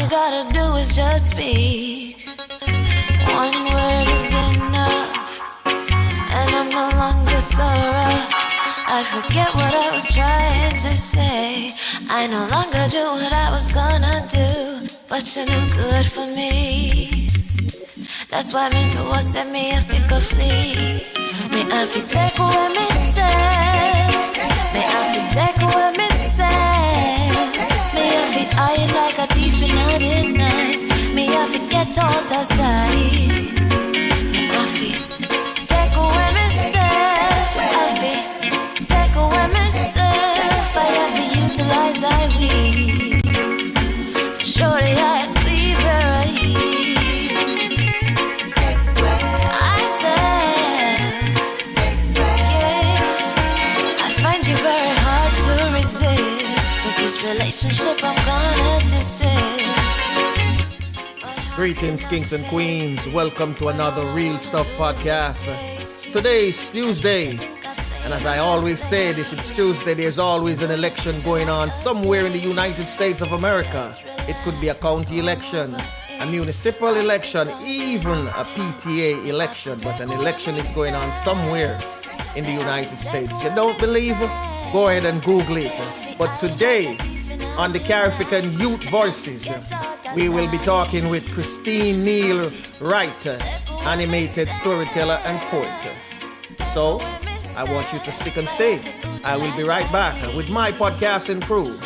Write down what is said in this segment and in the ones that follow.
you gotta do is just speak. One word is enough, and I'm no longer so rough. I forget what I was trying to say. I no longer do what I was gonna do, but you're no good for me. That's why me know what set me if it could flee. Me have to take away me say. Me have to take away me say. Me have to hide like a thief in the night. Me have to get out of sight. Me have to take away myself. I have to take away myself. I have to utilize I wings. Show the eye clear where I is. I said, yeah, I find you very hard to resist. With this relationship I'm gonna desist. Greetings, kings and queens. Welcome to another Real Stuff podcast. Today is Tuesday, and as I always said, if it's Tuesday, there's always an election going on somewhere in the United States of America. It could be a county election, a municipal election, even a PTA election, but an election is going on somewhere in the United States. You don't believe? Go ahead and Google it. But today, on the FRICAN Youth Voices, we will be talking with Kingston Neil, writer, animated storyteller and poet. So, I want you to stick and stay. I will be right back with my podcasting crew.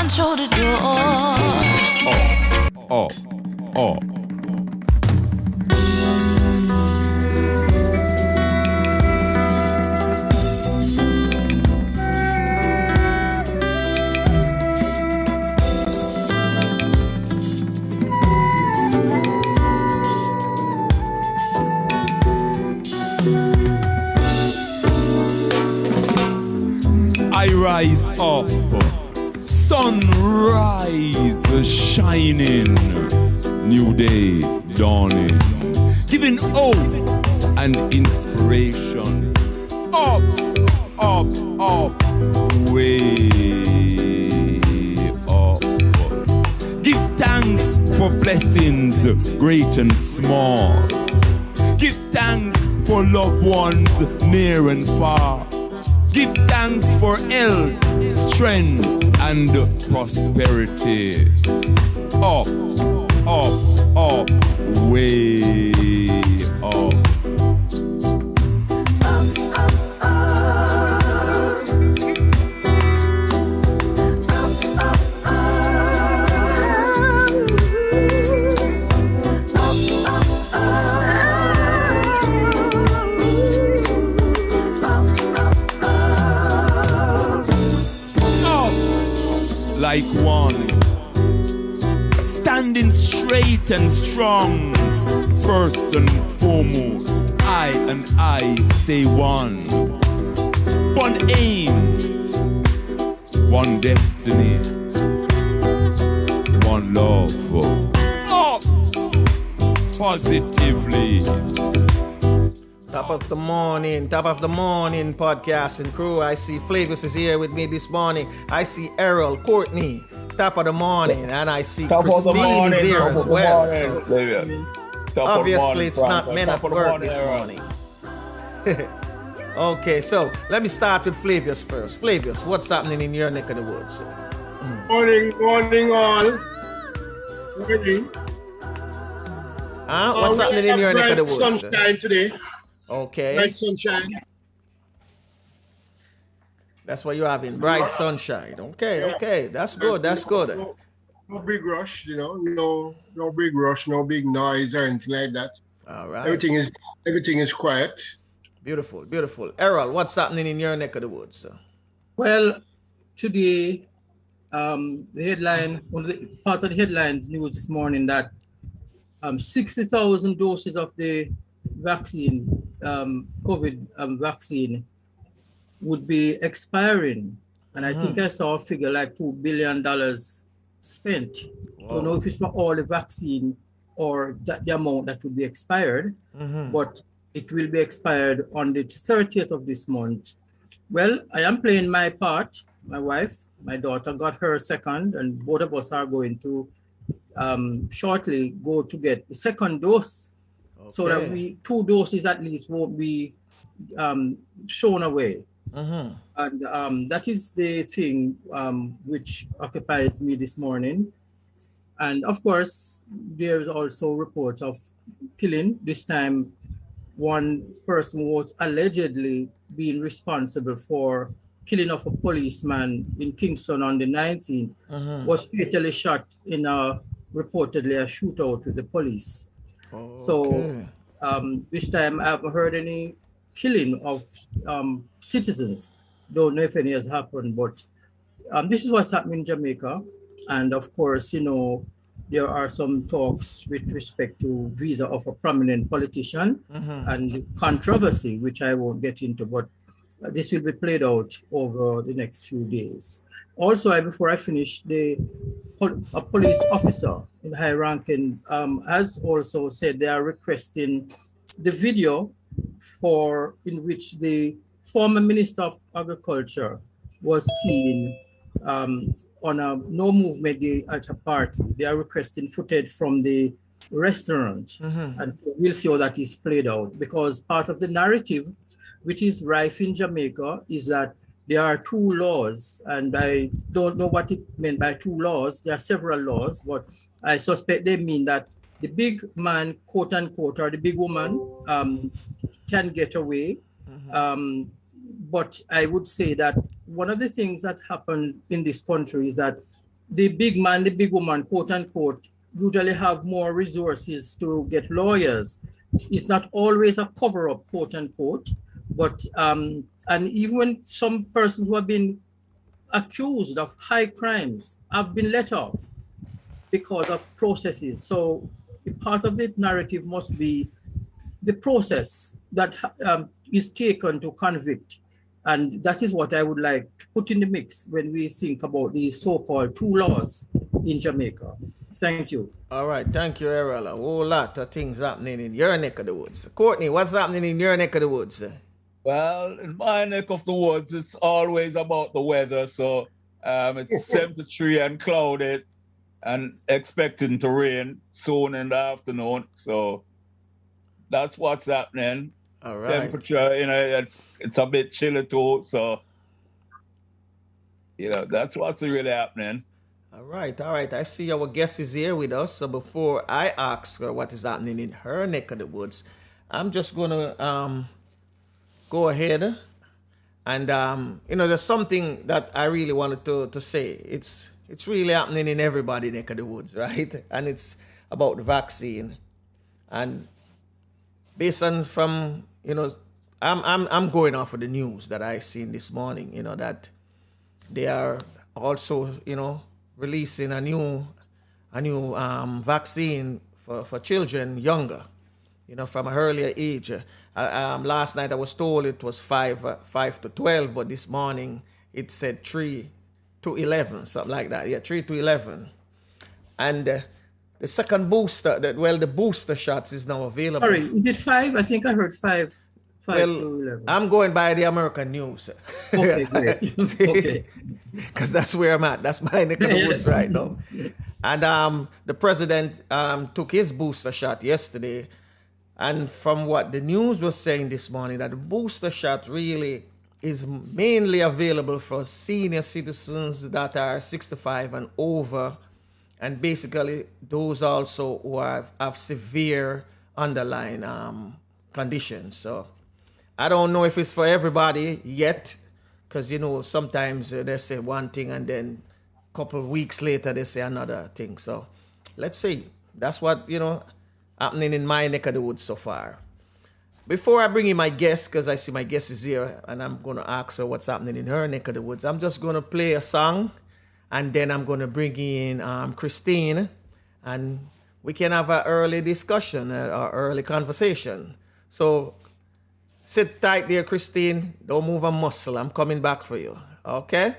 Through the door. Oh. I rise up. Sunrise shining, new day dawning, giving hope and inspiration. Up, way up. Give thanks for blessings, great and small. Give thanks for loved ones near and far. Give thanks for health, strength, and prosperity. Up, way up. Like one, standing straight and strong. First and foremost, I say one. One aim, one destiny, one love. Up, positively. Top of the morning podcast and crew. I see Flavius is here with me this morning. I see Errol, Courtney, top of the morning, and I see Christine is here as well. So obviously it's not men at work this morning. Okay, so let me start with Flavius first. Flavius, what's happening in your neck of the woods? Morning all. Morning. What's happening in your neck of the woods? Sunshine today. Okay. Bright sunshine. That's what you're having, bright sunshine. Okay. That's good. No big rush, no big rush, no big noise or anything like that. All right. Everything is quiet. Beautiful. Errol, what's happening in your neck of the woods? Well, today, the headline, part of the headline news this morning that 60,000 doses of the vaccine, COVID vaccine, would be expiring. And I think I saw a figure like $2 billion spent. Wow. Don't know if it's for all the vaccine or the amount that would be expired, but it will be expired on the 30th of this month. Well, I am playing my part. My wife, my daughter got her second, and both of us are going to shortly go to get the second dose, so that 2 doses at least won't be shown away. And that is the thing which occupies me this morning. And of course, there's also reports of killing. This time, one person was allegedly being responsible for killing of a policeman in Kingston on the 19th, was fatally shot in reportedly a shootout with the police. So this time I haven't heard any killing of citizens. Don't know if any has happened, but this is what's happening in Jamaica. And of course, you know, there are some talks with respect to visa of a prominent politician and controversy, which I won't get into, but this will be played out over the next few days. Also, before I finish, a police officer in high ranking has also said they are requesting the video in which the former Minister of Agriculture was seen on a no movement day at a party. They are requesting footage from the restaurant, and we'll see how that is played out, because part of the narrative which is rife in Jamaica is that there are 2 laws, and I don't know what it meant by 2 laws. There are several laws, but I suspect they mean that the big man, quote unquote, or the big woman can get away. But I would say that one of the things that happened in this country is that the big man, the big woman, quote unquote, usually have more resources to get lawyers. It's not always a cover-up, quote unquote, but and even when some persons who have been accused of high crimes have been let off because of processes. So part of the narrative must be the process that is taken to convict. And that is what I would like to put in the mix when we think about these so-called 2 laws in Jamaica. Thank you. All right, thank you, Errol. A whole lot of things happening in your neck of the woods. Courtney, what's happening in your neck of the woods? Well, in my neck of the woods, it's always about the weather. So it's 73 and cloudy and expecting to rain soon in the afternoon. So that's what's happening. All right. Temperature, you know, it's a bit chilly too. So, you know, that's what's really happening. All right. I see our guest is here with us. So before I ask her what is happening in her neck of the woods, I'm just going to go ahead and, you know, there's something that I really wanted to say. It's really happening in everybody's neck of the woods, right? And it's about the vaccine. And based on from, you know, I'm going off of the news that I seen this morning, you know, that they are also, you know, releasing a new vaccine for children younger, you know, from an earlier age. Last night I was told it was 5 to 12, but this morning it said 3 to 11, something like that. Yeah, 3 to 11. And the second booster, the booster shots is now available. Sorry, is it 5? I think I heard 5. 5 to 11. I'm going by the American news. Okay, great. Okay. Because that's where I'm at. That's my neck of the woods right now. And the president took his booster shot yesterday. And from what the news was saying this morning, that the booster shot really is mainly available for senior citizens that are 65 and over, and basically those also who have severe underlying conditions. So I don't know if it's for everybody yet, because, you know, sometimes they say one thing and then a couple of weeks later they say another thing. So let's see. That's what, you know, happening in my neck of the woods so far. Before I bring in my guest, because I see my guest is here, and I'm going to ask her what's happening in her neck of the woods, I'm just going to play a song, and then I'm going to bring in Christine, and we can have an early discussion or early conversation. So sit tight there, Christine. Don't move a muscle. I'm coming back for you. Okay?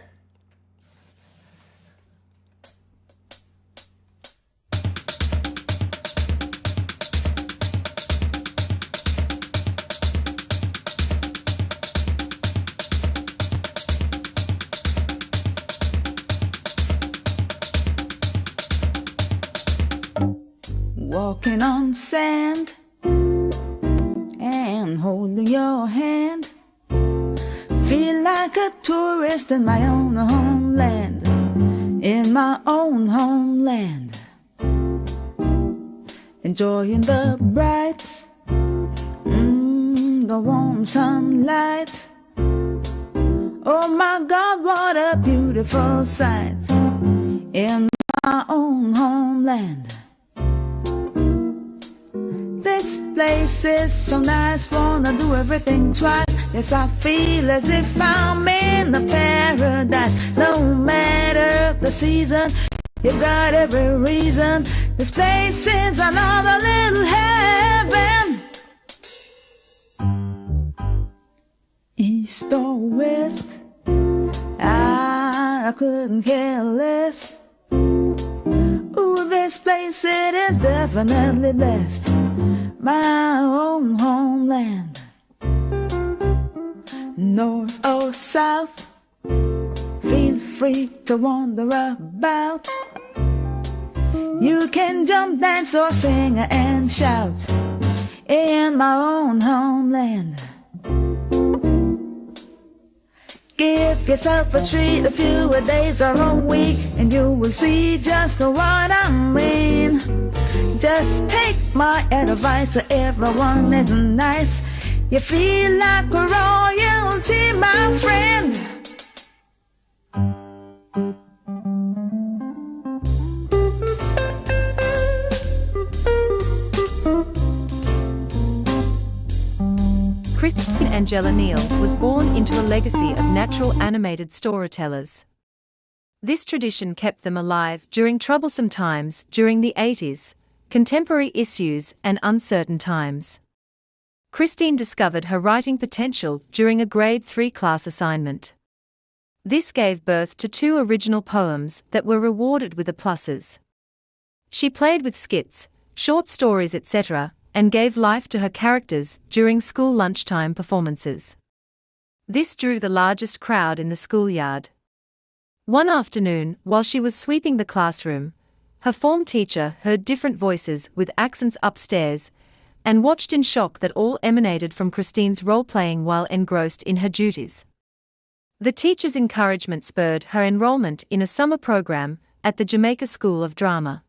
Walking on sand and holding your hand, feel like a tourist in my own homeland, in my own homeland, enjoying the bright, the warm sunlight. Oh my God, what a beautiful sight in my own homeland. This place is so nice, wanna do everything twice. Yes, I feel as if I'm in a paradise. No matter the season, you've got every reason. This place is another little heaven. East or west, I couldn't care less. Ooh, this place, it is definitely best. My own homeland. North or south, feel free to wander about. You can jump, dance, or sing and shout in my own homeland. Give yourself a treat, a few days or a week, and you will see just what I mean. Just take my advice, everyone is nice. You feel like royalty, my friend. Christine Angella Neil was born into a legacy of natural animated storytellers. This tradition kept them alive during troublesome times during the 80s, contemporary issues and uncertain times. Christine discovered her writing potential during a grade 3 class assignment. This gave birth to 2 original poems that were rewarded with A+. She played with skits, short stories, etc., and gave life to her characters during school lunchtime performances. This drew the largest crowd in the schoolyard. One afternoon, while she was sweeping the classroom, her form teacher heard different voices with accents upstairs and watched in shock that all emanated from Christine's role-playing while engrossed in her duties. The teacher's encouragement spurred her enrollment in a summer program at the Jamaica School of Drama.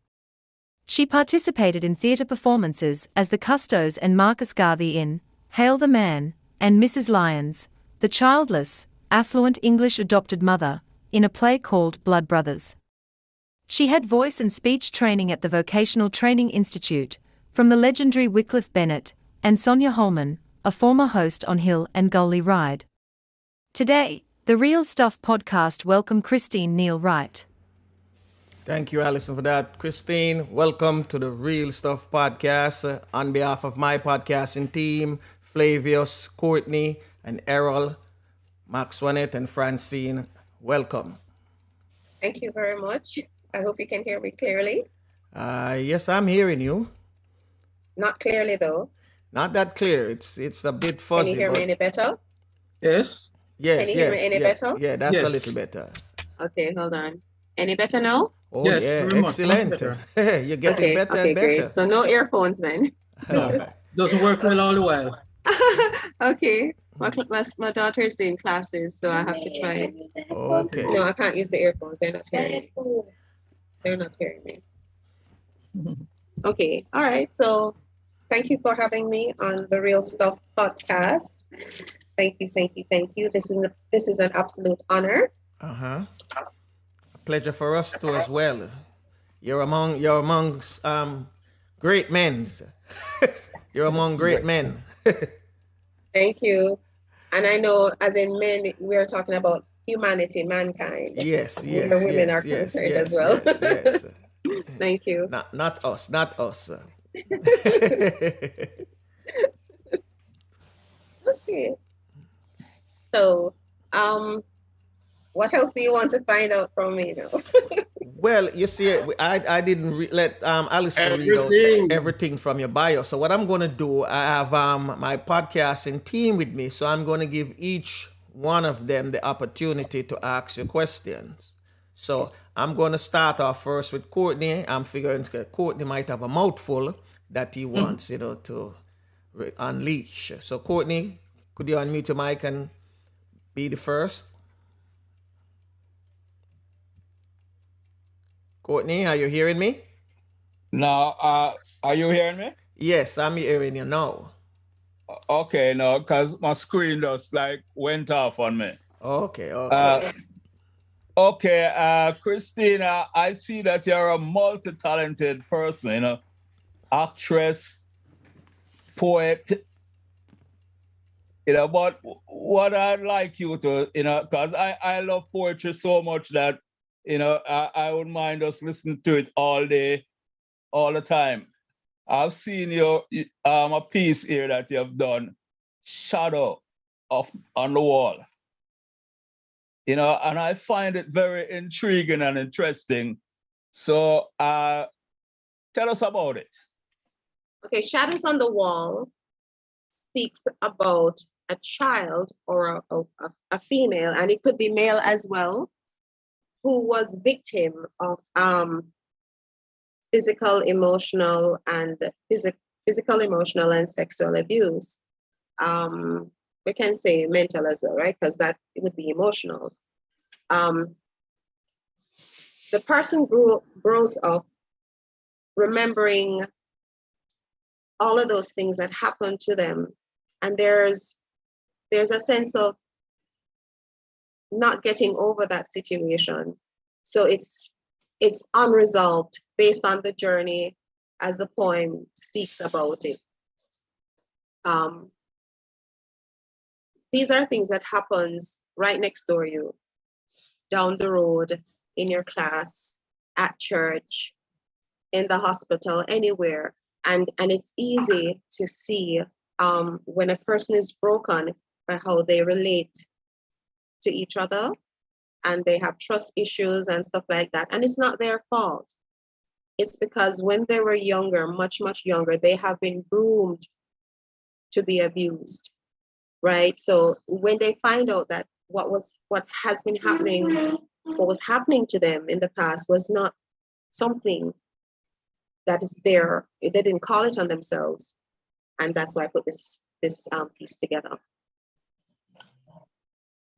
She participated in theatre performances as the Custos and Marcus Garvey in Hail the Man, and Mrs. Lyons, the childless, affluent English adopted mother, in a play called Blood Brothers. She had voice and speech training at the Vocational Training Institute, from the legendary Wycliffe Bennett and Sonia Holman, a former host on Hill and Gully Ride. Today, the Real Stuff podcast welcome Christine Neil Wright. Thank you, Alison, for that. Christine, welcome to the Real Stuff podcast. On behalf of my podcasting team, Flavius, Courtney, and Errol, Maxwanette, and Francine, welcome. Thank you very much. I hope you can hear me clearly. Yes, I'm hearing you. Not clearly, though. Not that clear. It's a bit fuzzy. Can you hear me any better? Yes. Yes, Can you hear me any better? Yeah, that's Yes. a little better. Okay, hold on. Any better now? Oh, Yes, yeah, very much excellent. better. You're getting better okay, and better. great. So no earphones then. No, doesn't work well all the while. Okay. My daughter is doing classes, so I have to try. Okay. No, I can't use the earphones. They're not hearing me. They're not hearing me. Okay. All right. So thank you for having me on the Real Stuff podcast. Thank you. This is an absolute honor. Uh-huh. A pleasure for us too as well. You're among great men. You're among great men. Thank you. And I know, as in men, we're talking about humanity, mankind. Yes, Where women are concerned as well. Yes. Thank you. Not us. Okay. So, what else do you want to find out from me now? Well, you see, I didn't let Alison read out everything from your bio. So what I'm going to do, I have my podcasting team with me. So I'm going to give each one of them the opportunity to ask you questions. So I'm going to start off first with Courtney. I'm figuring Courtney might have a mouthful that he wants, to unleash. So Courtney, could you unmute your mic and be the first? Courtney, are you hearing me? No, are you hearing me? Yes, I'm hearing you now. Okay, no, because my screen just went off on me. Okay. Okay, Christina, I see that you're a multi-talented person, actress, poet, but what I'd like you to, because I love poetry so much that, I wouldn't mind us listening to it all day, all the time. I've seen a piece here that you have done, Shadow on the Wall. And I find it very intriguing and interesting. So tell us about it. Okay, Shadows on the Wall speaks about a child or a female, and it could be male as well, who was victim of physical, emotional, and sexual abuse. We can say mental as well, right? Because that would be emotional. The person grows up remembering all of those things that happened to them, and there's a sense of not getting over that situation. So it's unresolved based on the journey as the poem speaks about it. These are things that happens right next door you, down the road, in your class, at church, in the hospital, anywhere. And it's easy to see when a person is broken by how they relate to each other, and they have trust issues and stuff like that. And it's not their fault. It's because when they were younger, much, much younger, they have been groomed to be abused, right? So when they find out that what was happening to them in the past was not something that is there, they didn't call it on themselves. And that's why I put this piece together.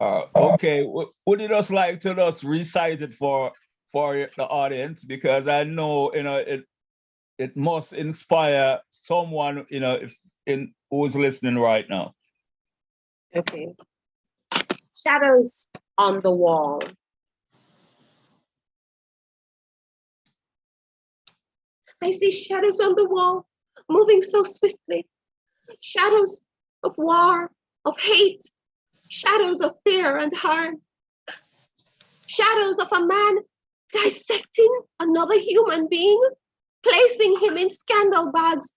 Okay, would you just like to just recite it for the audience, because I know it must inspire someone who's listening right now. Okay. Shadows on the wall. I see shadows on the wall moving so swiftly. Shadows of war, of hate, shadows of fear and harm. Shadows of a man dissecting another human being, placing him in scandal bags,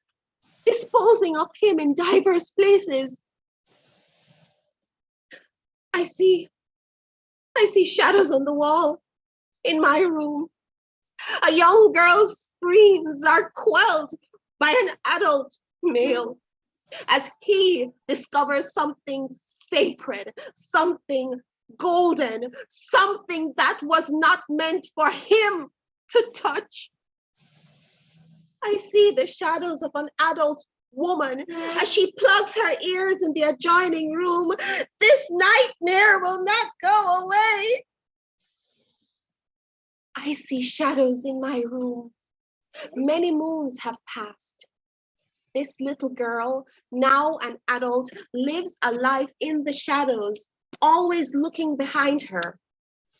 disposing of him in diverse places. I see shadows on the wall in my room. A young girl's screams are quelled by an adult male as he discovers something sacred, something golden, something that was not meant for him to touch. I see the shadows of an adult woman as she plugs her ears in the adjoining room. This nightmare will not go away. I see shadows in my room. Many moons have passed. This little girl, now an adult, lives a life in the shadows, always looking behind her,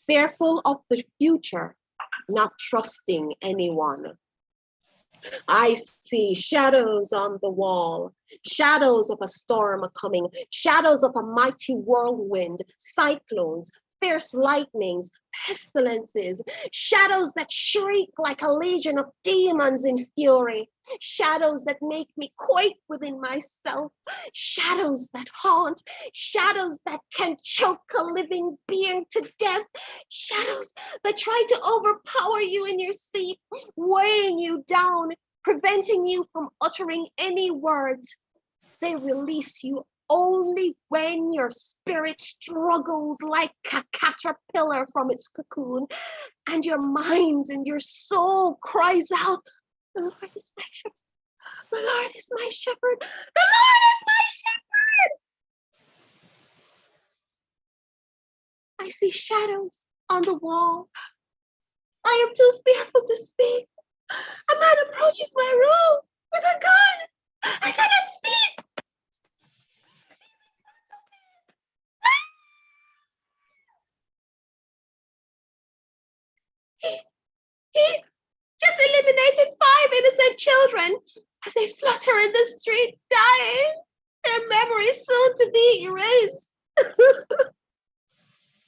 fearful of the future, not trusting anyone. I see shadows on the wall, shadows of a storm coming, shadows of a mighty whirlwind, cyclones, fierce lightnings, pestilences, shadows that shriek like a legion of demons in fury, shadows that make me quake within myself, shadows that haunt, shadows that can choke a living being to death, shadows that try to overpower you in your sleep, weighing you down, preventing you from uttering any words. They release you only when your spirit struggles like a caterpillar from its cocoon, and your mind and your soul cries out, "The Lord is my shepherd. The Lord is my shepherd. The Lord is my shepherd." I see shadows on the wall. I am too fearful to speak. A man approaches my room with a gun. I cannot speak. He just eliminated 5 innocent children as they flutter in the street, dying, their memories soon to be erased.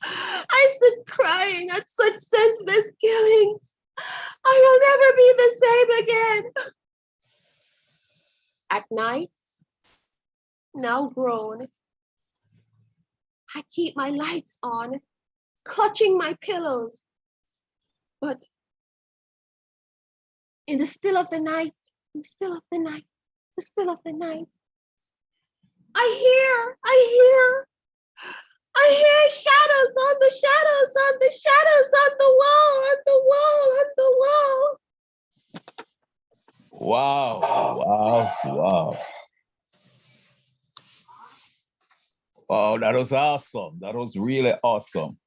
I stood crying at such senseless killings. I will never be the same again. At nights, now grown, I keep my lights on, clutching my pillows. But in the still of the night, in the still of the night, the still of the night, I hear shadows on the shadows, on the shadows, on the wall, on the wall, on the wall. Wow. Wow, that was awesome. That was really awesome.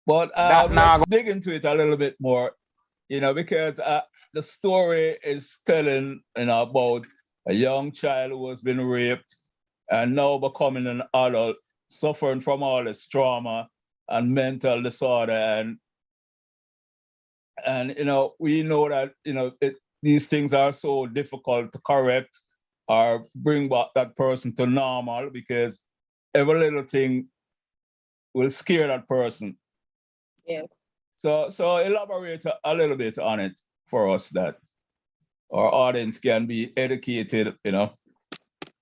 But let's dig into it a little bit more, because the story is telling, about a young child who has been raped and now becoming an adult, suffering from all this trauma and mental disorder. And we know that, these things are so difficult to correct or bring back that person to normal, because every little thing will scare that person. Yes. So elaborate a little bit on it for us, that our audience can be educated,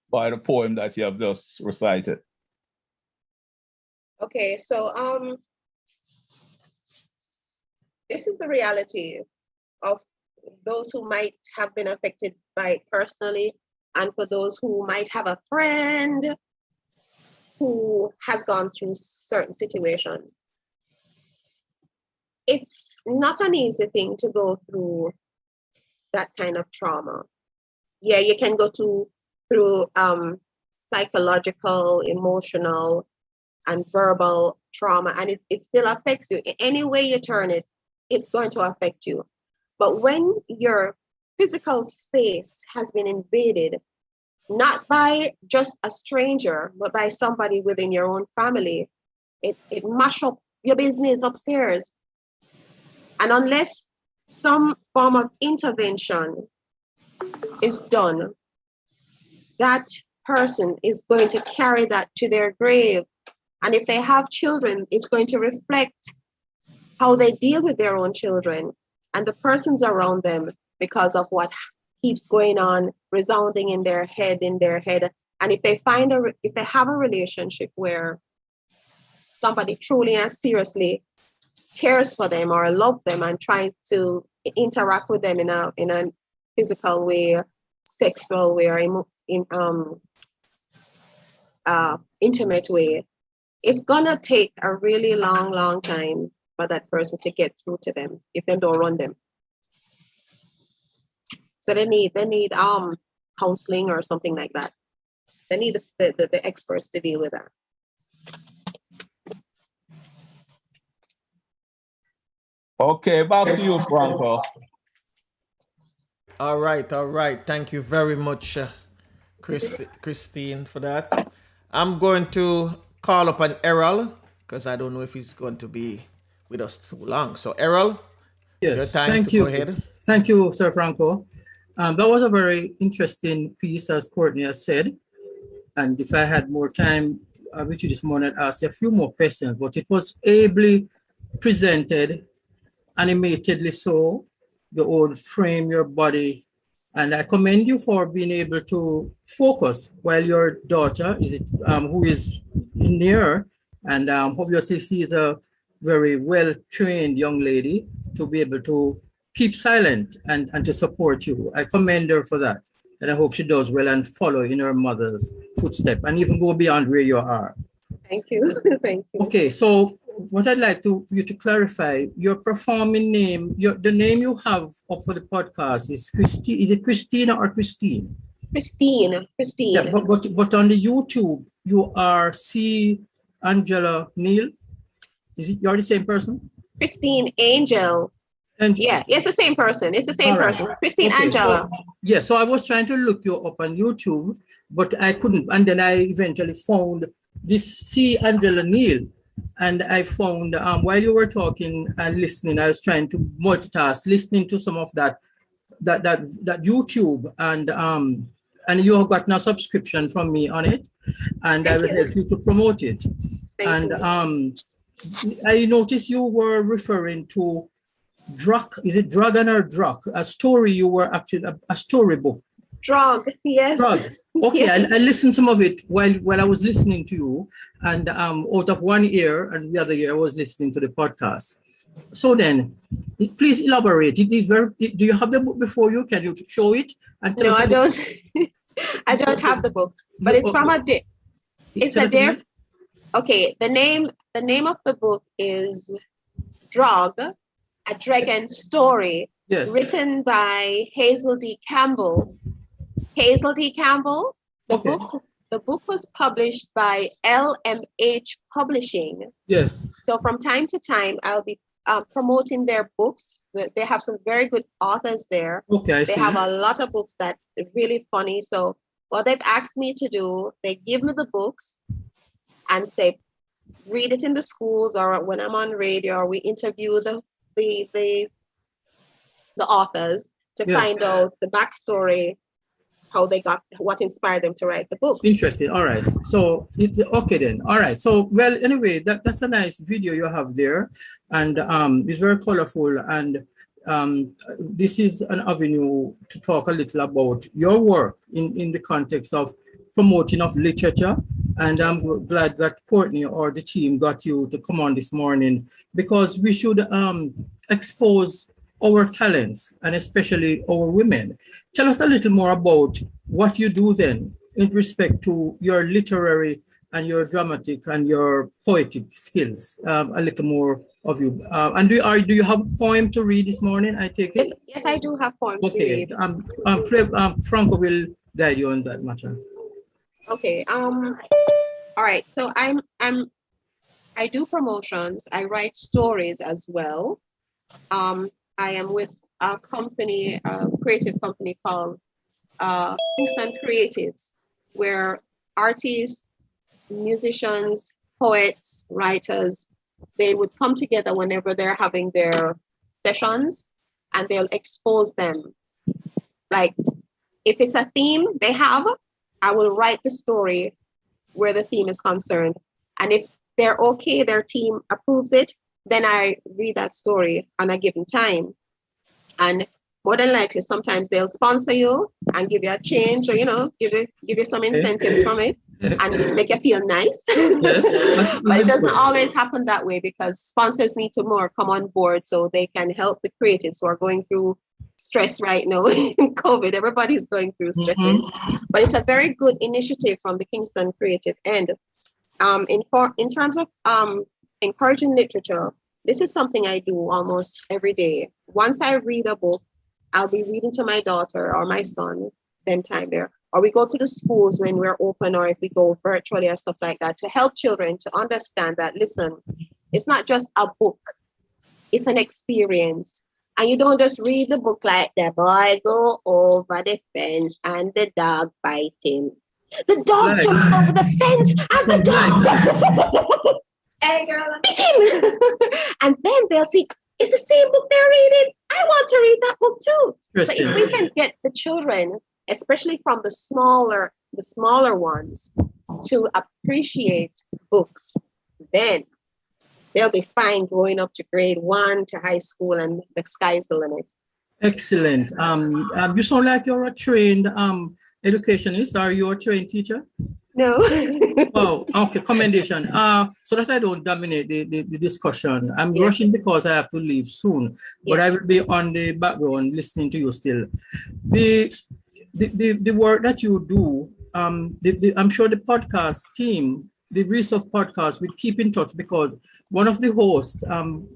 by the poem that you have just recited. Okay, so this is the reality of those who might have been affected by it personally, and for those who might have a friend who has gone through certain situations. It's not an easy thing to go through that kind of trauma. Yeah, you can go through psychological, emotional, and verbal trauma, and it still affects you. Any way you turn it, it's going to affect you. But when your physical space has been invaded, not by just a stranger, but by somebody within your own family, it mash up your business upstairs. And unless some form of intervention is done, that person is going to carry that to their grave. And if they have children, it's going to reflect how they deal with their own children and the persons around them, because of what keeps going on, resounding in their head. And if they have a relationship where somebody truly and seriously cares for them or love them and tries to interact with them in a physical way, sexual way, or intimate way, it's gonna take a really long time for that person to get through to them if they don't run them. So they need counseling or something like that. They need the experts to deal with that. Okay, back to you, Franco. All right. Thank you very much, Christine, for that. I'm going to call upon Errol, because I don't know if he's going to be with us too long. So Errol, yes, your time thank to you. Go ahead. Thank you, Sir Franco. That was a very interesting piece, as Courtney has said. And if I had more time, with you this morning, ask you a few more questions, but it was ably presented, animatedly so, the old frame, your body. And I commend you for being able to focus while your daughter, who is near, and obviously she is a very well-trained young lady, to be able to keep silent and to support you. I commend her for that. And I hope she does well and follow in her mother's footsteps and even go beyond where you are. Thank you. Thank you. Okay, so what I'd like you to clarify, your performing name, the name you have up for the podcast is Christine. Is it Christina or Christine? Christine. Yeah, but on the YouTube, you are Angella Neil. You're the same person? Christine Angel. Yeah, it's the same person. It's the same person. Christine Angela. So I was trying to look you up on YouTube, but I couldn't. And then I eventually found this Angella Neil. And I found while you were talking and listening, I was trying to multitask, listening to some of that YouTube, and you have gotten a subscription from me on it, and I will help you to promote it. I noticed you were referring to Drug. Is it Dragon or Drug? A story you were actually a storybook. Drug, yes. Drug. Okay, yes. I listened some of it while I was listening to you, and out of one ear and the other ear I was listening to the podcast. So then, please elaborate. It is very. Do you have the book before you? Can you show it? And tell no, us I don't. I don't have the book, but it's from a day. It's a day. Okay, the name of the book is Drug, a Dragon Story, written by Hazel D. Campbell. Hazel D. Campbell. The book was published by LMH Publishing. Yes. So from time to time, I'll be promoting their books. They have some very good authors there. Okay, they have a lot of books that are really funny. So what they've asked me to do, they give me the books and say, read it in the schools, or when I'm on radio, or we interview the authors to find out the backstory, how they got, what inspired them to write the book. Interesting. All right. So it's okay then. All right. So, well, anyway, that's a nice video you have there, and it's very colorful. And this is an avenue to talk a little about your work in the context of promoting of literature. And I'm glad that Courtney or the team got you to come on this morning, because we should expose our talents, and especially our women. Tell us a little more about what you do then in respect to your literary and your dramatic and your poetic skills. A little more of you. And do you have a poem to read this morning, I take it? Yes, I do have poems to read. Franco will guide you on that matter. Okay. All right. So I do promotions. I write stories as well. I am with a company, a creative company called Kingston Creatives, where artists, musicians, poets, writers, they would come together whenever they're having their sessions, and they'll expose them. Like, if it's a theme they have, I will write the story where the theme is concerned. And if they're okay, their team approves it, then I read that story on a given time. And more than likely, sometimes they'll sponsor you and give you a change, or, give you some incentives from it and make you feel nice. Yes. But it doesn't always happen that way, because sponsors need to more come on board so they can help the creatives who are going through stress right now in COVID. Everybody's going through stresses. But it's a very good initiative from the Kingston Creative end. In terms of encouraging literature, this is something I do almost every day. Once I read a book, I'll be reading to my daughter or my son, spend time there. Or we go to the schools when we're open, or if we go virtually or stuff like that, to help children to understand that, listen, it's not just a book, it's an experience. And you don't just read the book like the boy go over the fence and the dog bite him. The dog jumped over the fence and the dog hey girl, bit him. And then they'll see, it's the same book they're reading. I want to read that book too. So if we can get the children, especially from the smaller ones, to appreciate books, then they'll be fine going up to grade 1 to high school, and the sky's the limit. Excellent. You sound like you're a trained educationist. Are you a trained teacher? No. Oh, okay. Commendation. So that I don't dominate the discussion, I'm Yes. rushing because I have to leave soon, but Yes. I will be on the background listening to you still. The work that you do, I'm sure the podcast team, the Resource Podcast, will keep in touch, because one of the hosts,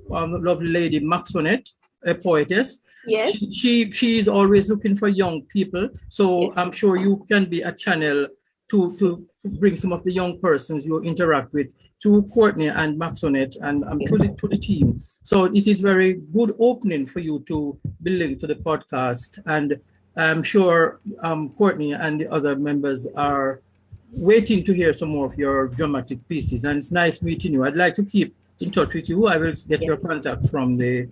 lovely lady Maxonette, a poetess, Yes. she is always looking for young people. So Yes. I'm sure you can be a channel to bring some of the young persons you interact with to Courtney and Maxonette and to the team. So it is very good opening for you to be linked to the podcast. And I'm sure Courtney and the other members are waiting to hear some more of your dramatic pieces. And it's nice meeting you. I'd like to keep in touch with you. I will get your contact from the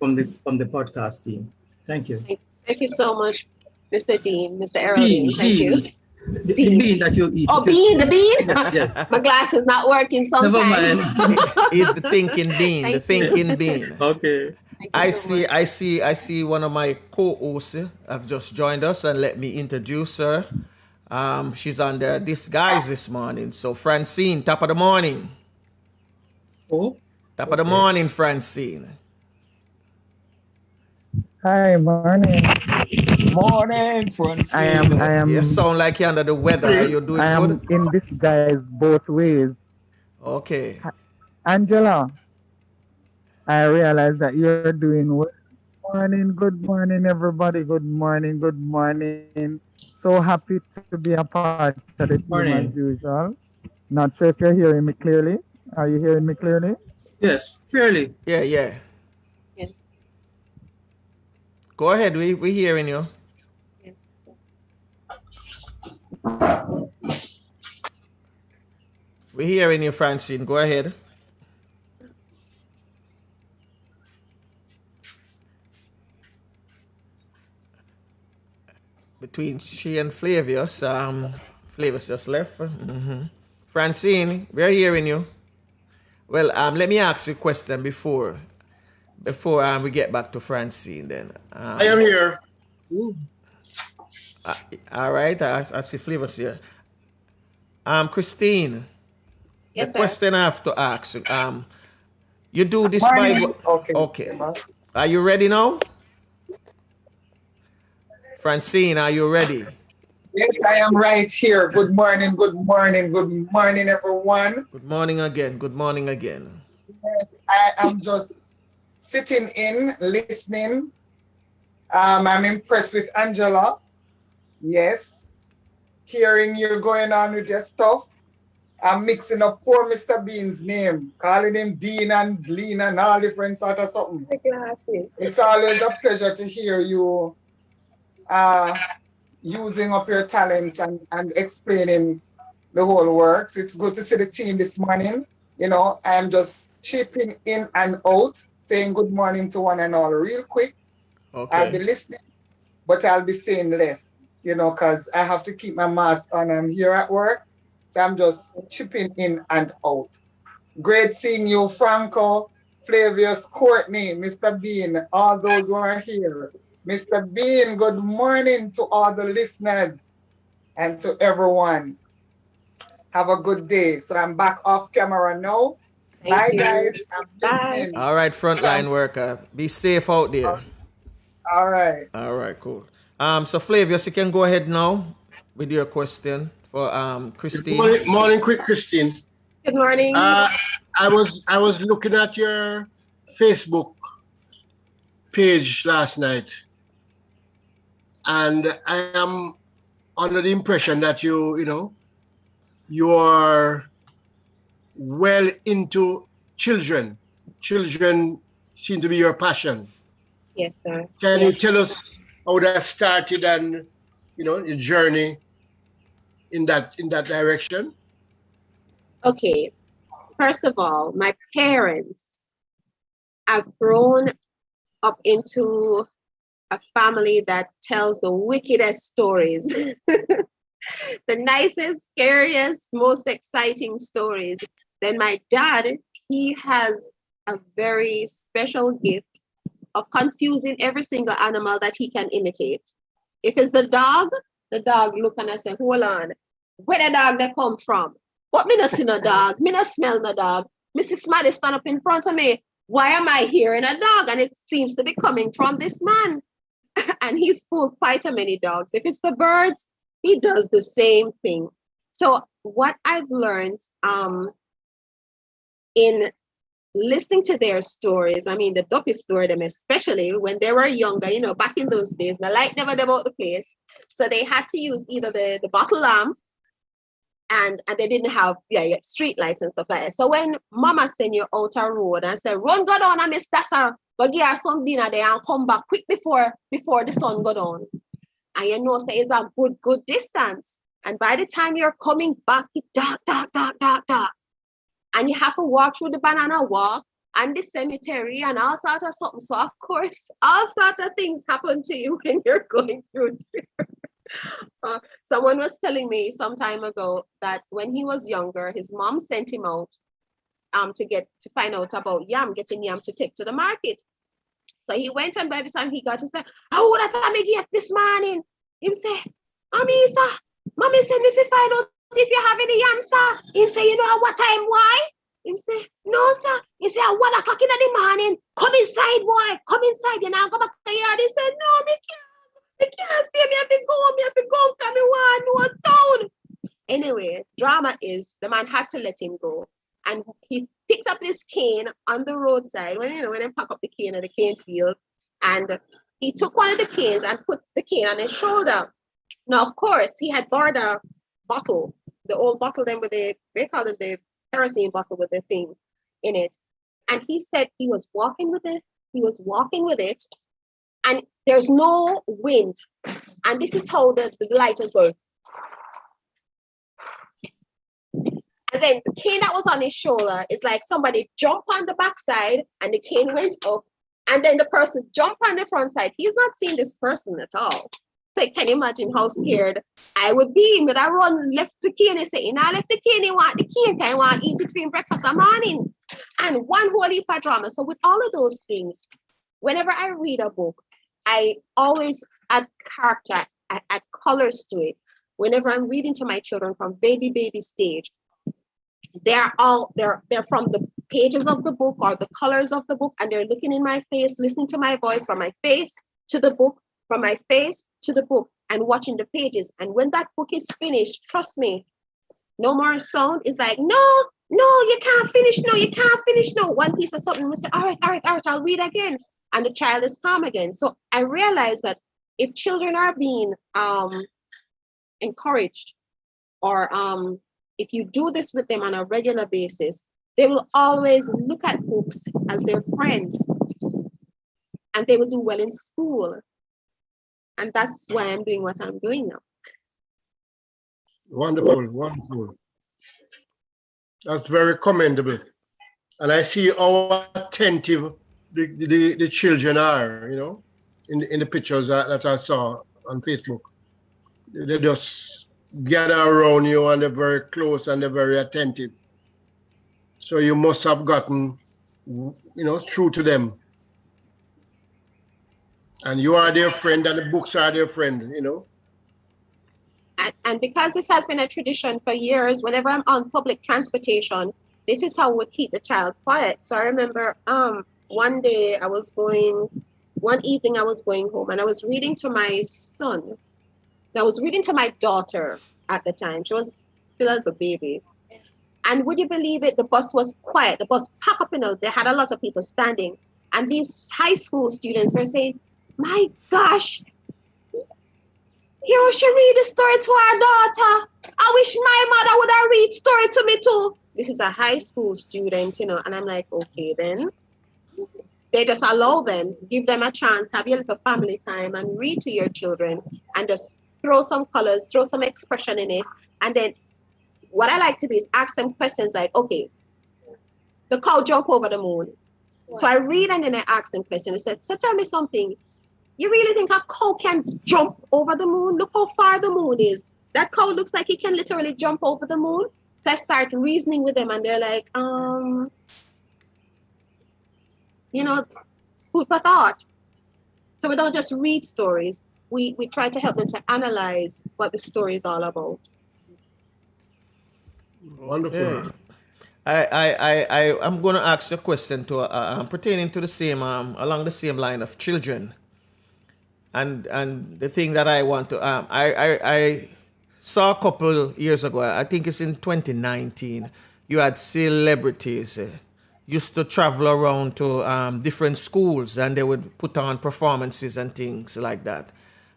podcast team. Thank you. Thank you so much, Mr. Dean, Mr. Errol. Thank you. The bean that you eat. Oh, the bean? Yes. My glass is not working sometimes. Never mind. He's the thinking bean, the thinking bean. Okay. I see one of my co-hosts have just joined us, and let me introduce her. She's under disguise this morning. So Francine, top of the morning. Oh. Top of the morning, Francine. Hi, morning. Morning, Francine. I am. You sound like you're under the weather. Are you doing I am good? in disguise both ways. Okay. Angela, I realize that you're doing well. Good morning, everybody. Good morning, good morning. So happy to be a part of the team as usual. Not sure if you're hearing me clearly. Are you hearing me clearly? Yes, fairly. Yeah. Yes. Go ahead. We're hearing you. Yes. We're hearing you, Francine. Go ahead. Between she and Flavius, Flavius just left. Francine, we're hearing you. Well, let me ask you a question before we get back to Francine. Then I am here. All right, I see Flavius here. Christine. Yes, the sir. question I have to ask you. You do this Bible. Okay. Are you ready now? Francine, are you ready? Yes, I am right here. Good morning, everyone. Good morning again. Yes, I am just sitting in, listening. I'm impressed with Angela. Yes. Hearing you going on with your stuff. I'm mixing up poor Mr. Bean's name, calling him Dean and Glean and all different sort of something. My glasses. It's always a pleasure to hear you using up your talents and explaining the whole works. It's good to see the team this morning. You know, I'm just chipping in and out, saying good morning to one and all real quick. Okay. I'll be listening, but I'll be saying less, you know, because I have to keep my mask on. I'm here at work, so I'm just chipping in and out. Great seeing you, Franco, Flavius, Courtney, Mr. Bean, all those who are here. Mr. Bean, good morning to all the listeners and to everyone. Have a good day. So I'm back off camera now. Bye, guys. I'm listening. All right, frontline worker. Be safe out there. All right. All right, cool. So Flavius, you can go ahead now with your question for Christine. Morning, quick, Christine. Good morning. I was looking at your Facebook page last night, and I am under the impression that you are well into children. Children seem to be your passion. Yes, sir. Can you tell us how that started and your journey in that direction? Okay. First of all, my parents have grown up into a family that tells the wickedest stories. The nicest, scariest, most exciting stories. Then my dad, he has a very special gift of confusing every single animal that he can imitate. If it's the dog look and I say, hold on, where the dog they come from? But me not see no dog, me not smell no dog. Mrs. Smarty stand up in front of me. Why am I hearing a dog? And it seems to be coming from this man. And he's fooled quite a many dogs. If it's the birds, he does the same thing. So what I've learned in listening to their stories, I mean, the Duppy story, them especially when they were younger, you know, back in those days, the light never about the place. So they had to use either the bottle lamp and they didn't have street lights and stuff like that. So when mama send you out a road and say, run, go down and Miss Dassa, go get her some dinner there and come back quick before the sun go down. And you know, say it's a good distance. And by the time you're coming back, it's dark. And you have to walk through the banana walk and the cemetery and all sorts of something. So of course, all sorts of things happen to you when you're going through there. Someone was telling me some time ago that when he was younger, his mom sent him out to find out about getting yam to take to the market. So he went, and by the time he got, he said, "Oh, that's what I get this morning." He say, "Mommy, sir, mommy sent me to find out if you have any yam, sir." He say, "You know at what time? Why?" He say, "No, sir." He say, "At 1 o'clock in the morning. Come inside, boy. Come inside. You now go back to the yard." He said, "No, me can't stay. Me have to go. Come me one no town." Anyway, drama is the man had to let him go, and he picks up this cane on the roadside when they pack up the cane at the cane field, and he took one of the canes and put the cane on his shoulder. Now, of course, he had borrowed a bottle, the old bottle then with they call it the kerosene bottle with the thing in it. And he said he was walking with it. And there's no wind. And this is how the light was going. And then the cane that was on his shoulder is like somebody jumped on the backside and the cane went up. And then the person jumped on the front side. He's not seeing this person at all. So I can imagine how scared I would be. But I run, left the cane and say, I left the cane, you want the cane, I want to eat it between breakfast and morning. And one whole heap of drama. So with all of those things, whenever I read a book, I always add character, I add colors to it. Whenever I'm reading to my children from baby stage, they're from the pages of the book or the colors of the book, and they're looking in my face, listening to my voice, from my face to the book, from my face to the book, and watching the pages. And when that book is finished, trust me, no more sound. It's like, no, you can't finish. No, you can't finish. No, one piece of something. We say, all right, I'll read again. And the child is calm again. So I realize that if children are being encouraged, or if you do this with them on a regular basis, they will always look at books as their friends, and they will do well in school. And that's why I'm doing what I'm doing now. Wonderful. That's very commendable. And I see how attentive the children are, in the pictures that I saw on Facebook. They just gather around you, and they're very close and they're very attentive. So you must have gotten, through to them. And you are their friend, and the books are their friend, And because this has been a tradition for years, whenever I'm on public transportation, this is how we keep the child quiet. So I remember one evening I was going home, and I was reading to my son. And I was reading to my daughter at the time. She was still a little baby. And would you believe it? The bus was quiet. The bus packed up, they had a lot of people standing. And these high school students were saying, "My gosh, here she read the story to our daughter. I wish my mother would have read story to me too." This is a high school student, and I'm like, okay, then. They just allow them, give them a chance, have your little family time and read to your children, and just throw some colors, throw some expression in it. And then what I like to do is ask them questions like, okay, the cow jump over the moon. Wow. So I read, and then I ask them questions. I said, so tell me something. You really think a cow can jump over the moon? Look how far the moon is. that cow looks like he can literally jump over the moon. So I start reasoning with them, and they're like, food for thought. So we don't just read stories. We try to help them to analyze what the story is all about. Wonderful. Okay. I'm going to ask a question to pertaining to the same along the same line of children, and the thing that I want to I saw a couple years ago. I think it's in 2019. You had celebrities used to travel around to different schools, and they would put on performances and things like that.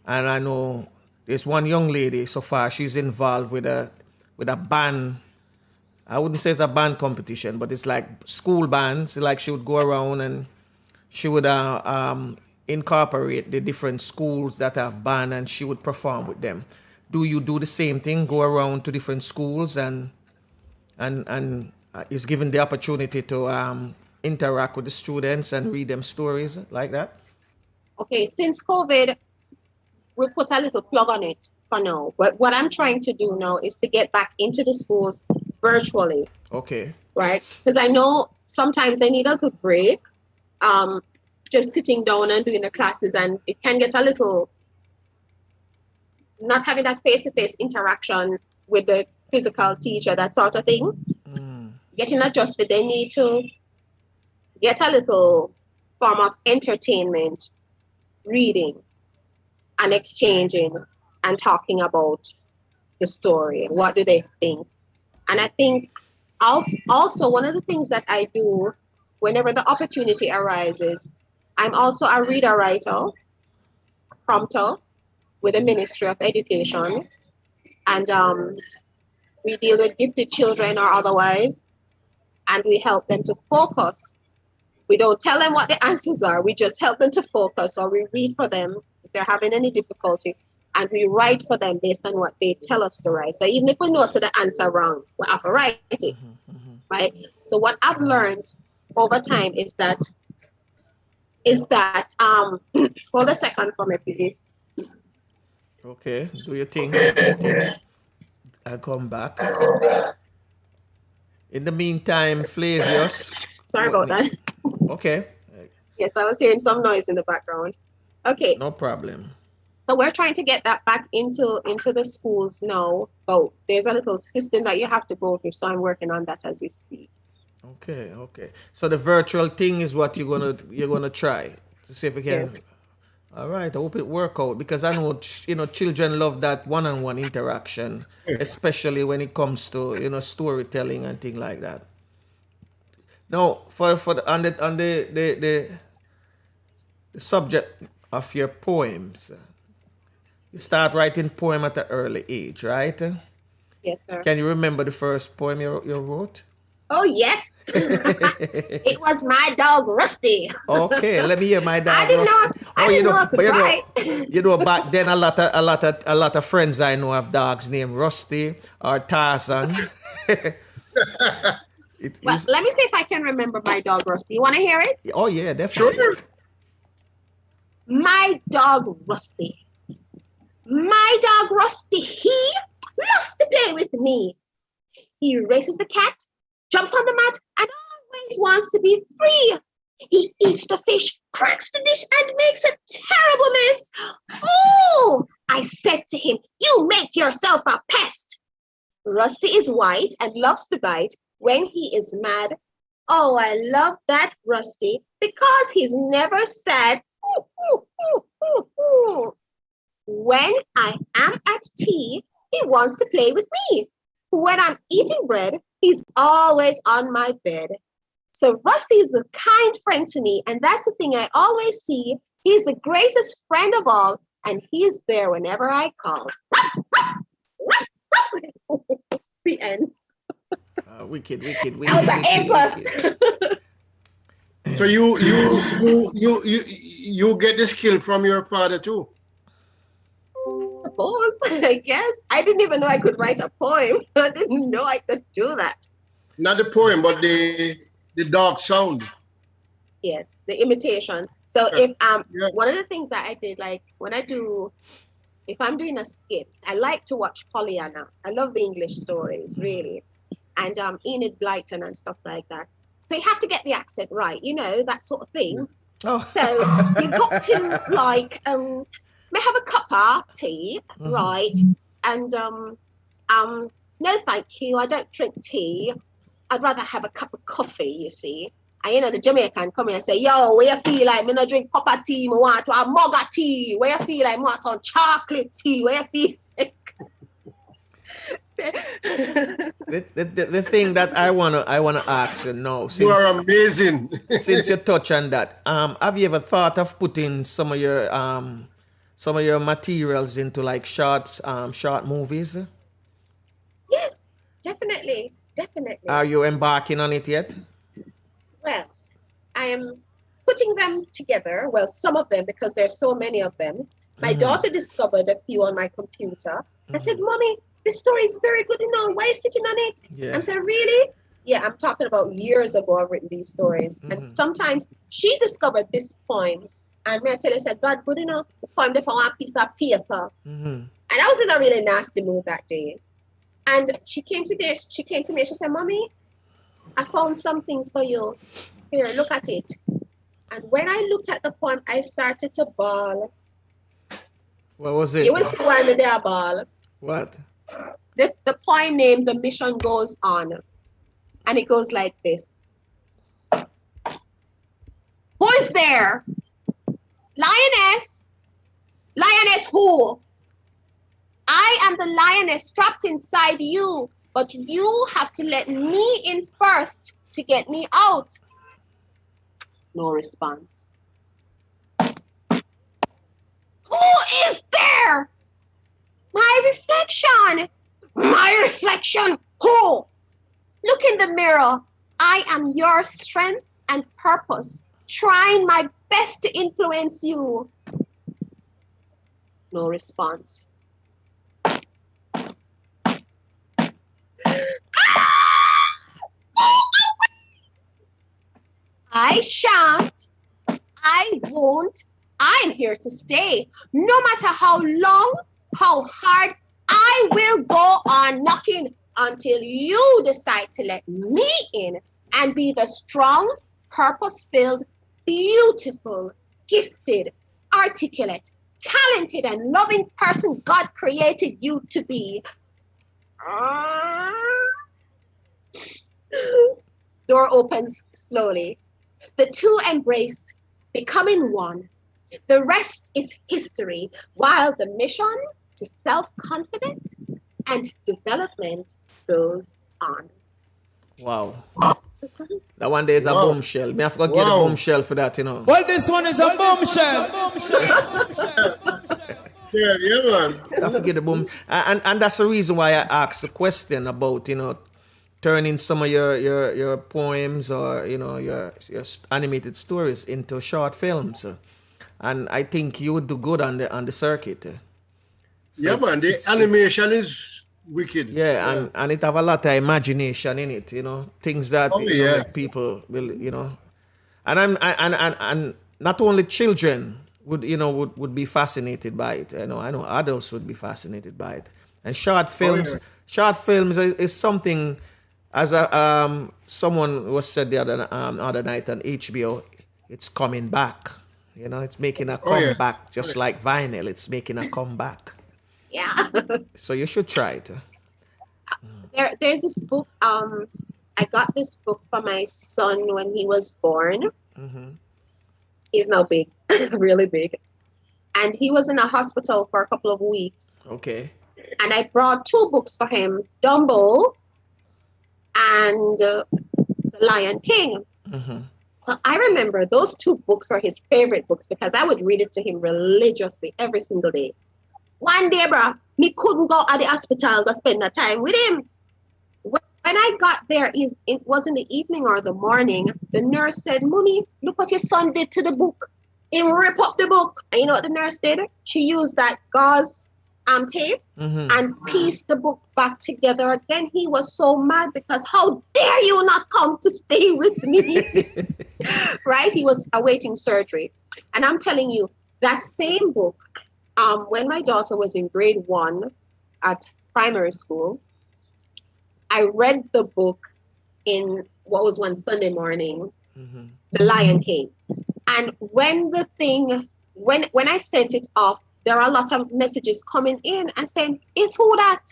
And I know there's one young lady so far. She's involved with a band. I wouldn't say it's a band competition, but it's like school bands. Like she would go around and she would incorporate the different schools that have band, and she would perform with them. Do you do the same thing? Go around to different schools and is given the opportunity to interact with the students and read them stories like that? Okay, since COVID, we've put a little plug on it for now. But what I'm trying to do now is to get back into the schools virtually. Okay. Right? Because I know sometimes they need a good break. Just sitting down and doing the classes, and it can get a little, not having that face-to-face interaction with the physical teacher, that sort of thing. Getting adjusted, they need to get a little form of entertainment, reading and exchanging and talking about the story. What do they think? And I think also one of the things that I do whenever the opportunity arises, I'm also a reader-writer, prompter with the Ministry of Education. And we deal with gifted children or otherwise, and we help them to focus. We don't tell them what the answers are. We just help them to focus, or we read for them if they're having any difficulty, and we write for them based on what they tell us to write. So even if we know the answer wrong, we have to write it, right? So what I've learned over time is that, hold a second for me, please. Okay, do your thing. I'll come back. In the meantime, Flavius. Sorry about that. Okay. Yes, I was hearing some noise in the background. Okay. No problem. So we're trying to get that back into the schools now. Oh, there's a little system that you have to go through. So I'm working on that as we speak. Okay. So the virtual thing is what you're gonna try to see if we can. Yes. All right. I hope it work out, because I know children love that one-on-one interaction, especially when it comes to storytelling and things like that. Now, on the subject of your poems, you start writing poem at an early age, right? Yes, sir. Can you remember the first poem you wrote? Oh, yes. It was My Dog Rusty. Okay, let me hear My Dog I didn't Rusty. know I could write. Back then a lot of friends I know have dogs named Rusty or Tarzan. Well, let me see if I can remember My Dog Rusty. You want to hear it? Oh yeah, definitely. Sure. My dog Rusty. My dog Rusty, he loves to play with me. He races the cat, jumps on the mat, and always wants to be free. He eats the fish, cracks the dish, and makes a terrible mess. Oh, I said to him, you make yourself a pest. Rusty is white and loves to bite when he is mad. Oh, I love that Rusty, because he's never sad. When I am at tea, he wants to play with me. When I'm eating bread, he's always on my bed. So Rusty is a kind friend to me, and that's the thing I always see. He's the greatest friend of all, and he's there whenever I call. The end. Wicked. That was an A+. So you get the skill from your father too? Suppose, I guess. I didn't even know I could write a poem. I didn't know I could do that. Not the poem, but the dog sound. Yes, the imitation. So if one of the things that I did, like when I do if I'm doing a skit, I like to watch Pollyanna. I love the English stories, really. And Enid Blyton and stuff like that. So you have to get the accent right, you know, that sort of thing. Oh. So you've got to like, may I have a cup of tea, right? And no, thank you. I don't drink tea. I'd rather have a cup of coffee, you see. And you know, the Jamaican come in and say, yo, where you feel like me not drink cup of tea, me want to have mug of tea. Where you feel like me want some chocolate tea? Where you feel like... the thing that I wanna ask you now, since You are amazing. since you touch on that, have you ever thought of putting some of your materials into like short movies? Yes, definitely. Are you embarking on it yet? Well, I am putting them together. Well, some of them, because there's so many of them. My daughter discovered a few on my computer. I said, Mommy, this story is very good, you know. Why are you sitting on it? Yeah. I said, really? Yeah, I'm talking about years ago I've written these stories. And sometimes she discovered this poem. And me I tell her, I said, God, good enough. The poem for one piece of paper. And I was in a really nasty mood that day. And she came to me and she said, Mommy, I found something for you. Here, look at it. And when I looked at the poem, I started to bawl. What was it? It was why me there bawl. What? The poem name, The Mission Goes On. And it goes like this. Who is there? Lioness? Lioness who? I am the lioness trapped inside you, but you have to let me in first to get me out. No response. Who is there? My reflection. My reflection. Who? Look in the mirror. I am your strength and purpose, trying my best to influence you. No response. I shan't. I won't. I'm here to stay. No matter how long, how hard, I will go on knocking until you decide to let me in and be the strong, purpose-filled, beautiful, gifted, articulate, talented, and loving person God created you to be. Door opens slowly. The two embrace, becoming one. The rest is history, while the mission to self-confidence and development goes on. Wow. That one day is a bombshell. Me have to get a bombshell for that, you know. Well, this one is a bombshell. Yeah, man. I have to get a boom. And that's the reason why I asked the question about, you know, turning some of your poems or, you know, your animated stories into short films. And I think you would do good on the circuit. So yeah, man. The animation is wicked. Yeah, and it have a lot of imagination in it, you know, things that like people will, you know, and not only children would be fascinated by it. I know adults would be fascinated by it. And short films is something, as someone was said the other night on HBO, it's coming back. You know, it's making a comeback, just like vinyl. It's making a comeback. Yeah. So you should try it. There's this book. I got this book for my son when he was born. He's now big, really big. And he was in a hospital for a couple of weeks. Okay. And I brought two books for him, Dumbo and The Lion King. So I remember those two books were his favorite books because I would read it to him religiously every single day. One day, bro, me couldn't go at the hospital to spend the time with him. When I got there, it was in the evening or the morning, the nurse said, Mommy, look what your son did to the book. He ripped up the book. And you know what the nurse did? She used that gauze tape and pieced the book back together again. He was so mad because how dare you not come to stay with me? Right? He was awaiting surgery. And I'm telling you, that same book, when my daughter was in grade 1 at primary school, I read the book in what was one Sunday morning, The Lion King. And when I sent it off, there are a lot of messages coming in and saying, is who that?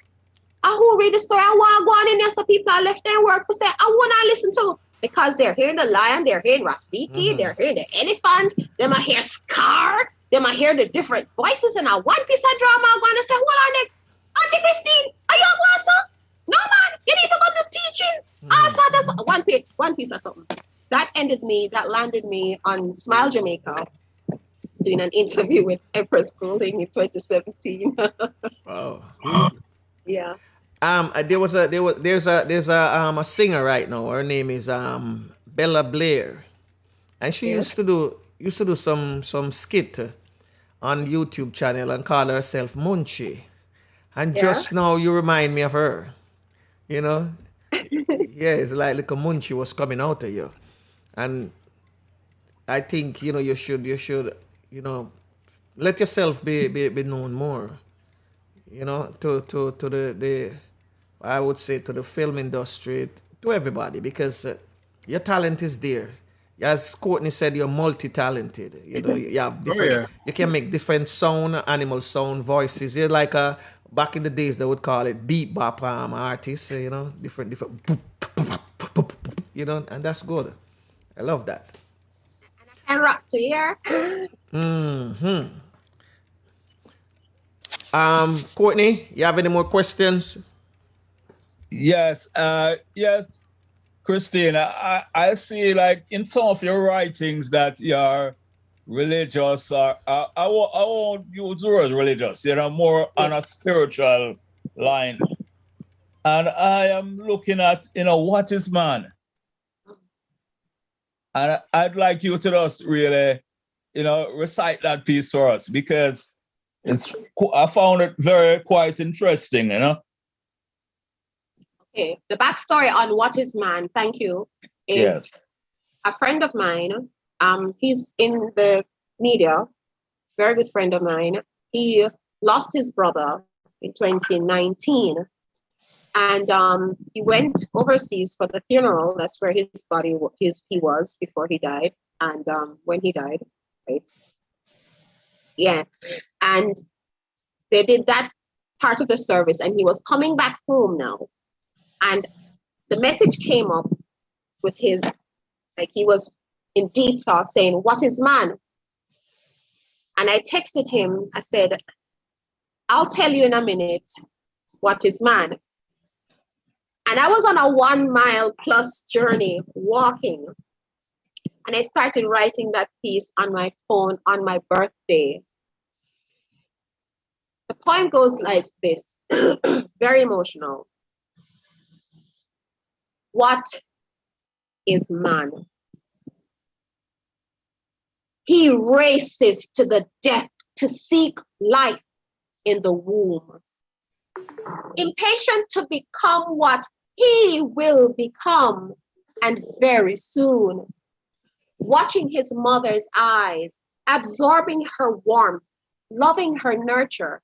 Who read the story? I want to go on in there, so people are left their work to say, I want to listen to, because they're hearing the lion, they're hearing Rafiki, they're hearing the elephant, they might hear Scar, they might hear the different voices in a one piece of drama. I'm going to say, hold on next. Auntie Christine, are you a boss? No man, you need to go to teaching. That's one piece of something. That landed me on Smile Jamaica, doing an interview with Empress Schooling in 2017. Wow. Yeah. There's a singer right now. Her name is Bella Blair, and she used to do some skit on YouTube channel and call herself Munchie. And just now you remind me of her. You know, it's like a Munchie was coming out of you, and I think you should let yourself be known more. To the I would say to the film industry, to everybody, because your talent is there. As Courtney said, you're multi-talented. You have different. You can make different sound, animal sound, voices. You're like back in the days they would call it beat bop artists. Different. And that's good. I love that. And rock to here. Courtney, you have any more questions? Yes, Christine, I see like in some of your writings that you're religious, or I won't use the word religious, more on a spiritual line. And I am looking at, what is man? And I'd like you to just really, recite that piece for us, because I found it quite interesting, Okay, the backstory on what is man, thank you, is a friend of mine. He's in the media, very good friend of mine. He lost his brother in 2019, and he went overseas for the funeral. That's where his body he was before he died, and when he died, right? Yeah, and they did that part of the service, and he was coming back home now. And the message came up with he was in deep thought saying, what is man? And I texted him, I said, I'll tell you in a minute what is man. And I was on a 1 mile plus journey walking. And I started writing that piece on my phone on my birthday. The poem goes like this, very emotional. What is man? He races to the death to seek life in the womb, impatient to become what he will become, and very soon, watching his mother's eyes, absorbing her warmth, loving her nurture,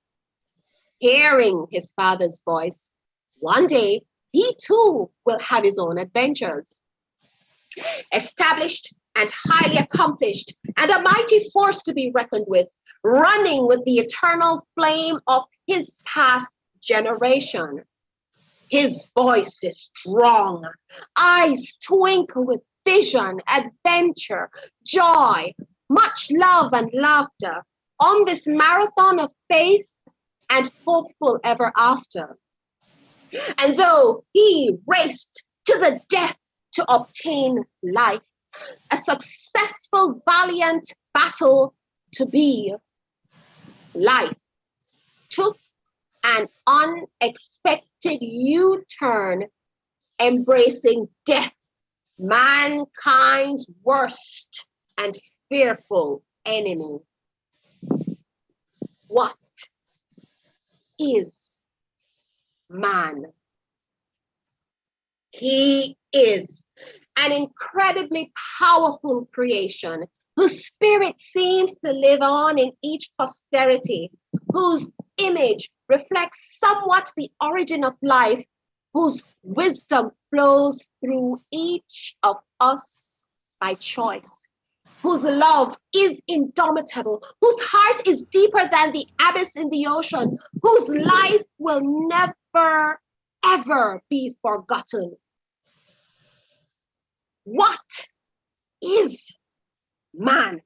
hearing his father's voice. One day, he too will have his own adventures. Established and highly accomplished, and a mighty force to be reckoned with, running with the eternal flame of his past generation. His voice is strong, eyes twinkle with vision, adventure, joy, much love and laughter on this marathon of faith and hopeful ever after. And though he raced to the death to obtain life, a successful, valiant battle to be, life took an unexpected U-turn, embracing death, mankind's worst and fearful enemy. What is man? He is an incredibly powerful creation whose spirit seems to live on in each posterity, whose image reflects somewhat the origin of life, whose wisdom flows through each of us by choice, whose love is indomitable, whose heart is deeper than the abyss in the ocean, whose life will never, ever be forgotten. What is man?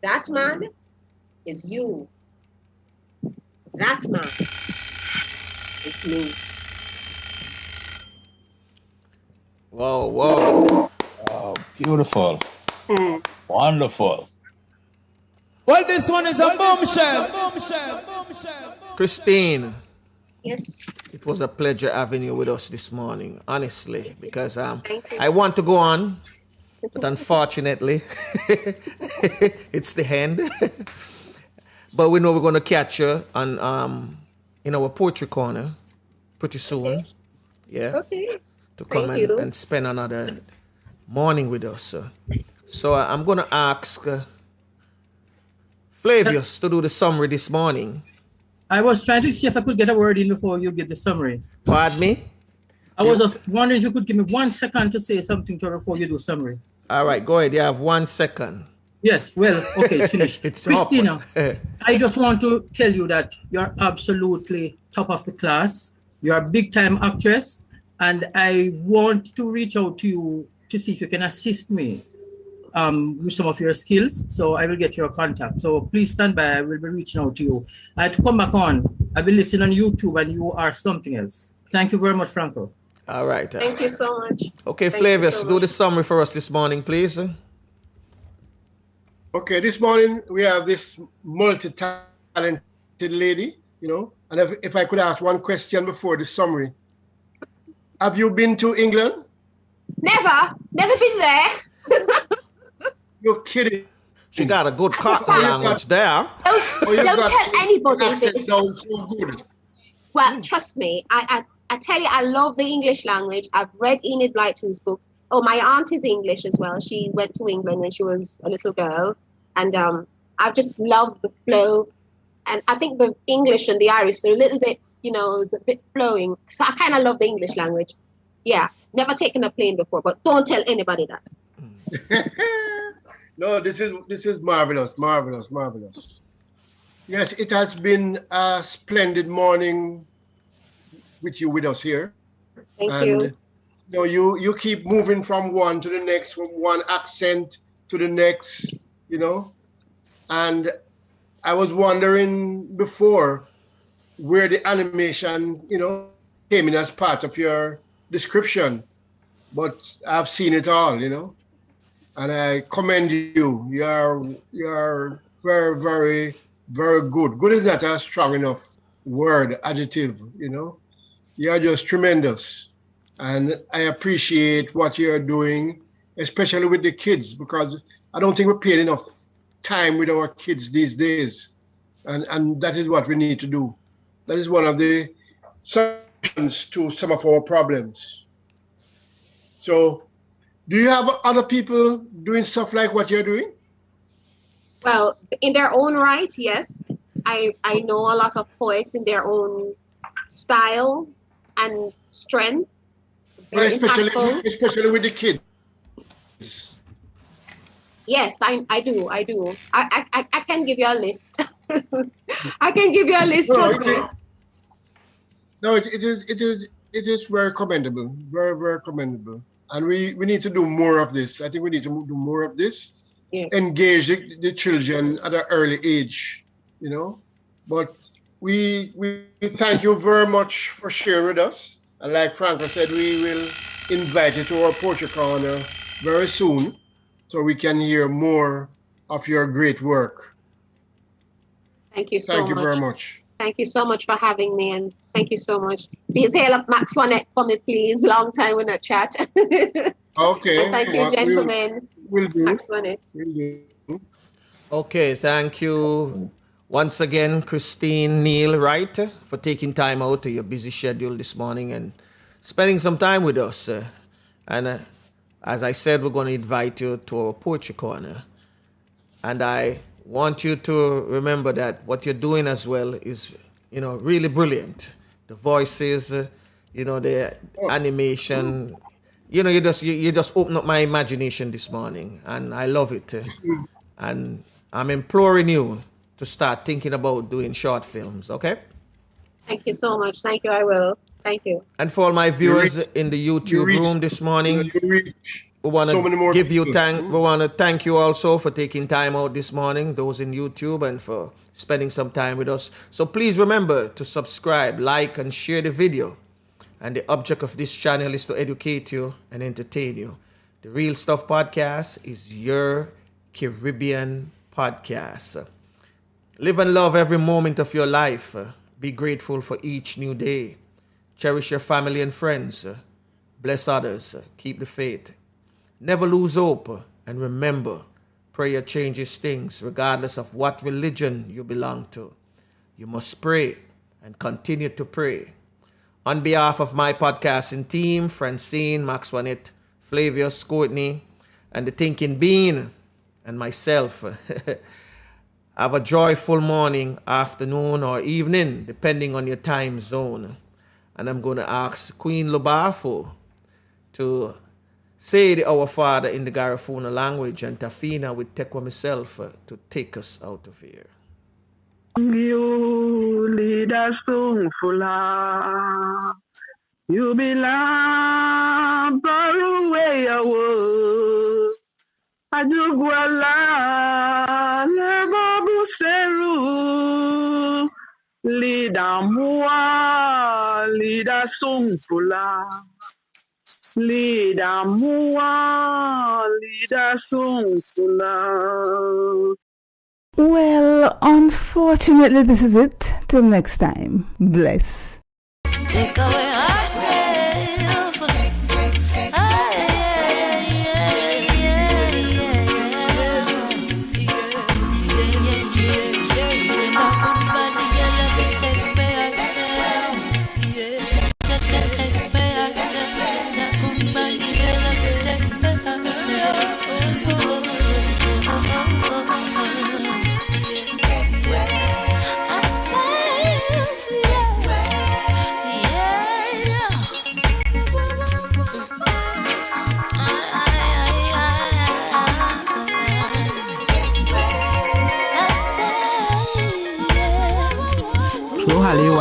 That man is you. That man is me. Whoa, whoa. Oh, beautiful. Wonderful. Well, this one is a bombshell. Christine, Yes. it was a pleasure having you with us this morning, honestly, because Thank you. I want to go on, but unfortunately, it's the end. But we know we're going to catch you on in our poetry corner pretty soon. Okay. Yeah. Okay. To come Thank you. and spend another morning with us. So I'm going to ask Flavius to do the summary this morning. I was trying to see if I could get a word in before you give the summary. Pardon me? I was just wondering if you could give me 1 second to say something to her before you do summary. All right, go ahead. You have 1 second. Yes, well, okay, it's finished. It's Christina, awkward. I just want to tell you that you're absolutely top of the class. You're a big time actress, and I want to reach out to you to see if you can assist me with some of your skills. So I will get your contact. So please stand by. I will be reaching out to you. I had to come back on. I've been listening on YouTube, and you are something else. Thank you very much, Franco. All right. Thank you so much. Okay, Thank Flavius, you so do much. the summary for us this morning, please. Okay, this morning we have this multi-talented lady, you know, and if I could ask one question before the summary. Have you been to England? Never been there. You're kidding. She got a good Cockney language there. Don't tell anybody Accent this. sounds so good. Well, trust me, I tell you, I love the English language. I've read Enid Blyton's books. Oh, my aunt is English as well. She went to England when she was a little girl. And I've just loved the flow. And I think the English and the Irish are a little bit, you know, it's a bit flowing. So I kind of love the English language. Yeah, never taken a plane before, but don't tell anybody that. No, this is marvelous, marvelous, marvelous. Yes, it has been a splendid morning with us here. Thank you. You know, you keep moving from one to the next, from one accent to the next, you know. And I was wondering before where the animation, you know, came in as part of your description, but I've seen it all, you know. And I commend you. You are very, very, very good. Good is not a strong enough word, adjective, you know. You are just tremendous. And I appreciate what you're doing, especially with the kids, because I don't think we're paying enough time with our kids these days. And that is what we need to do. That is one of the solutions to some of our problems. So, do you have other people doing stuff like what you're doing? Well, in their own right, yes. I know a lot of poets in their own style and strength. But Very especially with the kids. Yes, I do. I can give you a list. I can give you a list. Trust me. No, it is very commendable, very, very commendable. And we need to do more of this. I think we need to do more of this. Yes. Engage the children at an early age, you know. But we thank you very much for sharing with us. And like Franco said, we will invite you to our Poetry Corner very soon so we can hear more of your great work. Thank you so much. Thank you very much. Thank you so much for having me, and thank you so much. Please hail up Max Wanette for me, please. Long time in a chat. Okay. And thank you, gentlemen. We'll do. Max Wanette. We'll do. Okay, thank you once again, Christine Neil, right, for taking time out of your busy schedule this morning and spending some time with us. As I said, we're going to invite you to our Poetry Corner. And I want you to remember that what you're doing as well is, really brilliant. The voices, the animation. You just open up my imagination this morning, and I love it. And I'm imploring you to start thinking about doing short films, okay? Thank you so much. Thank you, I will. Thank you. And for all my viewers in the YouTube room this morning, we want to give you we want to thank you also for taking time out this morning, those in YouTube, and for spending some time with us. So please remember to subscribe, like, and share the video. And the object of this channel is to educate you and entertain you. The Real Stuff Podcast is your Caribbean podcast. Live and love every moment of your life. Be grateful for each new day. Cherish your family and friends. Bless others. Keep the faith. Never lose hope. And remember, prayer changes things regardless of what religion you belong to. You must pray and continue to pray. On behalf of my podcasting team, Francine, Max Juanette, Flavius, Courtney, and the Thinking Bean, and myself, have a joyful morning, afternoon, or evening, depending on your time zone. And I'm going to ask Queen Lubafo to say the Our Father in the Garifuna language, and Tafina with Tekwa myself to take us out of here. You lead us to Fula. You belong far away away. Ajugwala lebabu seru. Lida mua, lida sungfula. Lida mua, lida sungfula. Well, unfortunately, this is it. Till next time. Bless. Take away ourselves.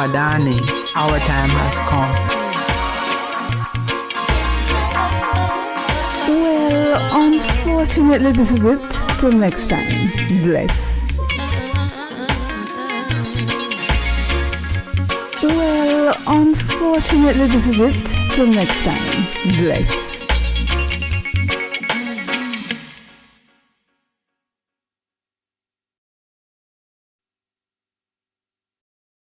Wadani, our time has come. Well, unfortunately, this is it. Till next time. Bless. Well, unfortunately, this is it. Till next time. Bless.